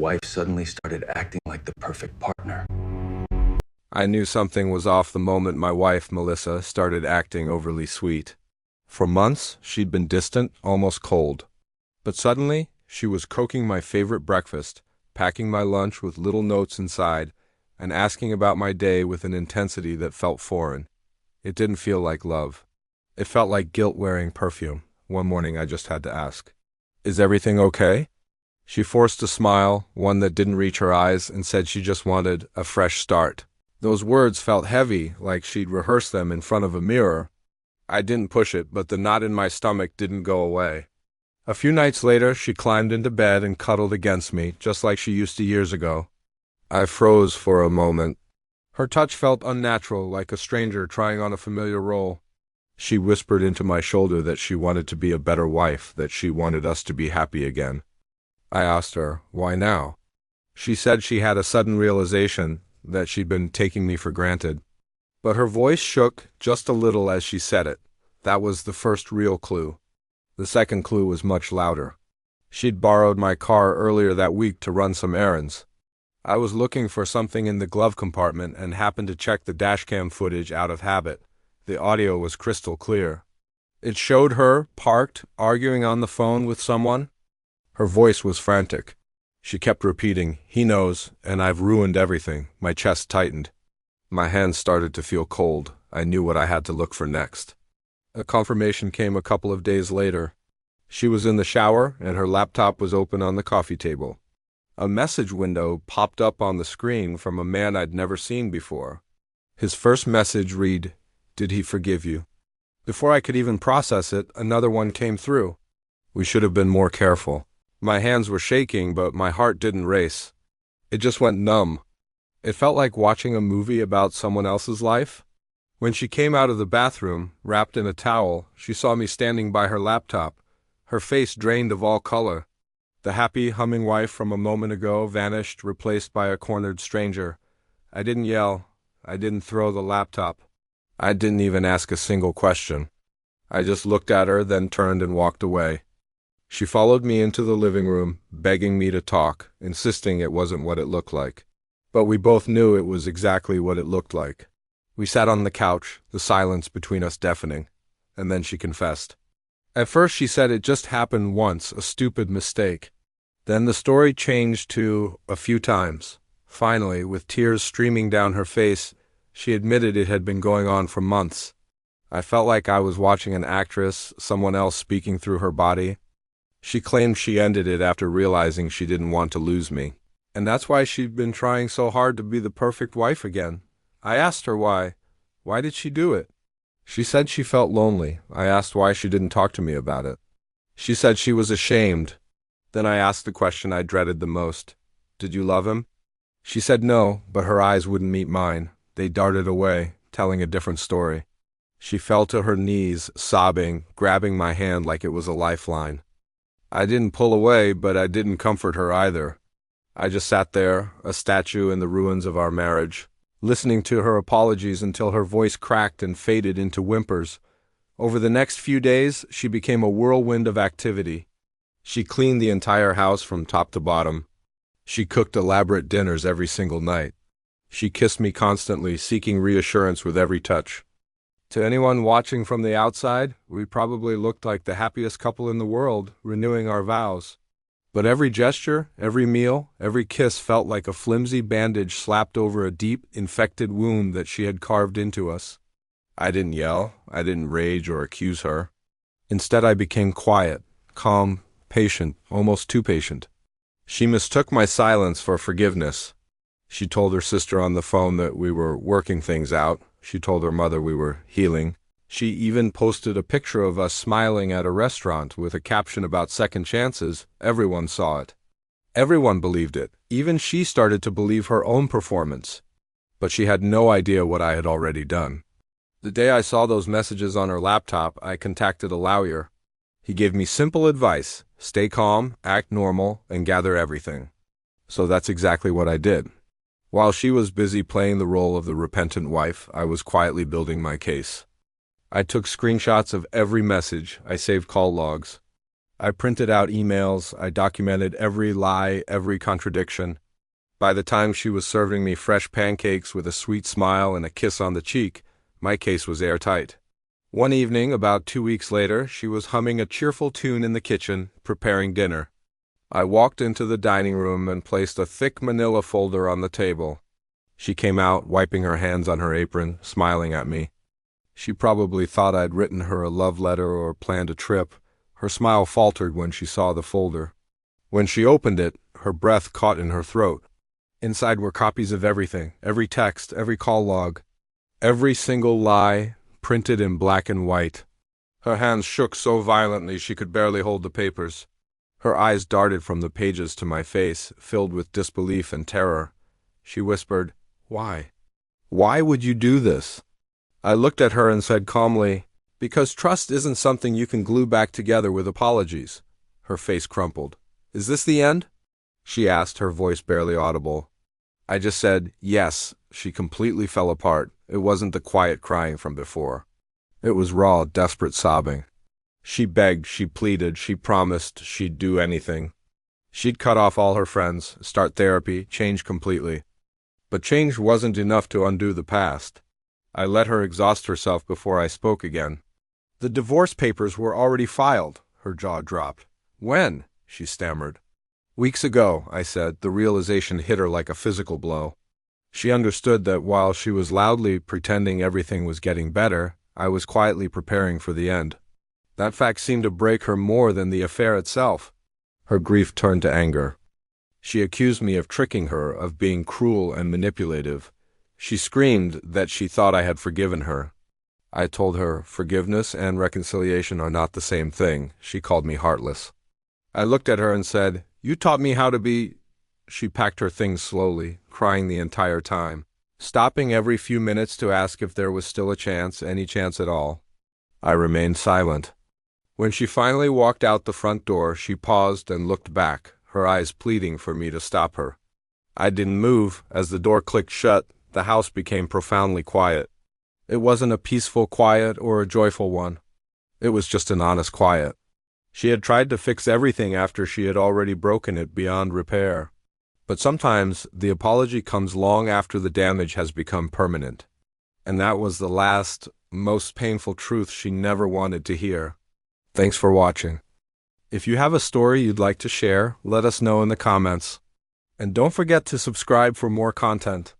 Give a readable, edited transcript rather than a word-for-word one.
wife suddenly started acting like the perfect partner. I knew something was off the moment my wife, Melissa, started acting overly sweet. For months, she'd been distant, almost cold. But suddenly, she was cooking my favorite breakfast, packing my lunch with little notes inside, and asking about my day with an intensity that felt foreign. It didn't feel like love. It felt like guilt wearing perfume. One morning I just had to ask, "Is everything okay?" She forced a smile, one that didn't reach her eyes, and said she just wanted a fresh start. Those words felt heavy, like she'd rehearsed them in front of a mirror. I didn't push it, but the knot in my stomach didn't go away. A few nights later, she climbed into bed and cuddled against me, just like she used to years ago. I froze for a moment. Her touch felt unnatural, like a stranger trying on a familiar role. She whispered into my shoulder that she wanted to be a better wife, that she wanted us to be happy again. I asked her, why now? She said she had a sudden realization that she'd been taking me for granted. But her voice shook just a little as she said it. That was the first real clue. The second clue was much louder. She'd borrowed my car earlier that week to run some errands. I was looking for something in the glove compartment and happened to check the dashcam footage out of habit. The audio was crystal clear. It showed her, parked, arguing on the phone with someone. Her voice was frantic. She kept repeating, "He knows, and I've ruined everything." My chest tightened. My hands started to feel cold. I knew what I had to look for next. A confirmation came a couple of days later. She was in the shower, and her laptop was open on the coffee table. A message window popped up on the screen from a man I'd never seen before. His first message read, "Did he forgive you?" Before I could even process it, another one came through. "We should have been more careful." My hands were shaking, but my heart didn't race. It just went numb. It felt like watching a movie about someone else's life. When she came out of the bathroom, wrapped in a towel, she saw me standing by her laptop, her face drained of all color. The happy, humming wife from a moment ago vanished, replaced by a cornered stranger. I didn't yell. I didn't throw the laptop. I didn't even ask a single question. I just looked at her, then turned and walked away. She followed me into the living room, begging me to talk, insisting it wasn't what it looked like. But we both knew it was exactly what it looked like. We sat on the couch, the silence between us deafening, and then she confessed. At first she said it just happened once, a stupid mistake. Then the story changed to a few times. Finally, with tears streaming down her face, she admitted it had been going on for months. I felt like I was watching an actress, someone else speaking through her body. She claimed she ended it after realizing she didn't want to lose me. And that's why she'd been trying so hard to be the perfect wife again. I asked her why. Why did she do it? She said she felt lonely. I asked why she didn't talk to me about it. She said she was ashamed. Then I asked the question I dreaded the most. Did you love him? She said no, but her eyes wouldn't meet mine. They darted away, telling a different story. She fell to her knees, sobbing, grabbing my hand like it was a lifeline. I didn't pull away, but I didn't comfort her either. I just sat there, a statue in the ruins of our marriage, listening to her apologies until her voice cracked and faded into whimpers. Over the next few days, she became a whirlwind of activity. She cleaned the entire house from top to bottom. She cooked elaborate dinners every single night. She kissed me constantly, seeking reassurance with every touch. To anyone watching from the outside, we probably looked like the happiest couple in the world, renewing our vows. But every gesture, every meal, every kiss felt like a flimsy bandage slapped over a deep, infected wound that she had carved into us. I didn't yell. I didn't rage or accuse her. Instead, I became quiet, calm, patient, almost too patient. She mistook my silence for forgiveness. She told her sister on the phone that we were working things out. She told her mother we were healing. She even posted a picture of us smiling at a restaurant with a caption about second chances. Everyone saw it. Everyone believed it. Even she started to believe her own performance. But she had no idea what I had already done. The day I saw those messages on her laptop, I contacted a lawyer. He gave me simple advice: stay calm, act normal, and gather everything. So that's exactly what I did. While she was busy playing the role of the repentant wife, I was quietly building my case. I took screenshots of every message. I saved call logs. I printed out emails, I documented every lie, every contradiction. By the time she was serving me fresh pancakes with a sweet smile and a kiss on the cheek, my case was airtight. One evening, about 2 weeks later, she was humming a cheerful tune in the kitchen, preparing dinner. I walked into the dining room and placed a thick manila folder on the table. She came out, wiping her hands on her apron, smiling at me. She probably thought I'd written her a love letter or planned a trip. Her smile faltered when she saw the folder. When she opened it, her breath caught in her throat. Inside were copies of everything, every text, every call log, every single lie, printed in black and white. Her hands shook so violently she could barely hold the papers. Her eyes darted from the pages to my face, filled with disbelief and terror. She whispered, "Why? Why would you do this?" I looked at her and said calmly, "Because trust isn't something you can glue back together with apologies." Her face crumpled. "Is this the end?" she asked, her voice barely audible. I just said, "Yes." She completely fell apart. It wasn't the quiet crying from before. It was raw, desperate sobbing. She begged, she pleaded, she promised she'd do anything. She'd cut off all her friends, start therapy, change completely. But change wasn't enough to undo the past. I let her exhaust herself before I spoke again. "The divorce papers were already filed." Her jaw dropped. "When?" she stammered. "Weeks ago," I said. The realization hit her like a physical blow. She understood that while she was loudly pretending everything was getting better, I was quietly preparing for the end. That fact seemed to break her more than the affair itself. Her grief turned to anger. She accused me of tricking her, of being cruel and manipulative. She screamed that she thought I had forgiven her. I told her forgiveness and reconciliation are not the same thing. She called me heartless. I looked at her and said, "You taught me how to be—" She packed her things slowly, crying the entire time, stopping every few minutes to ask if there was still a chance, any chance at all. I remained silent. When she finally walked out the front door, she paused and looked back, her eyes pleading for me to stop her. I didn't move. As the door clicked shut, the house became profoundly quiet. It wasn't a peaceful quiet or a joyful one. It was just an honest quiet. She had tried to fix everything after she had already broken it beyond repair. But sometimes the apology comes long after the damage has become permanent. And that was the last, most painful truth she never wanted to hear. Thanks for watching. If you have a story you'd like to share, let us know in the comments. And don't forget to subscribe for more content.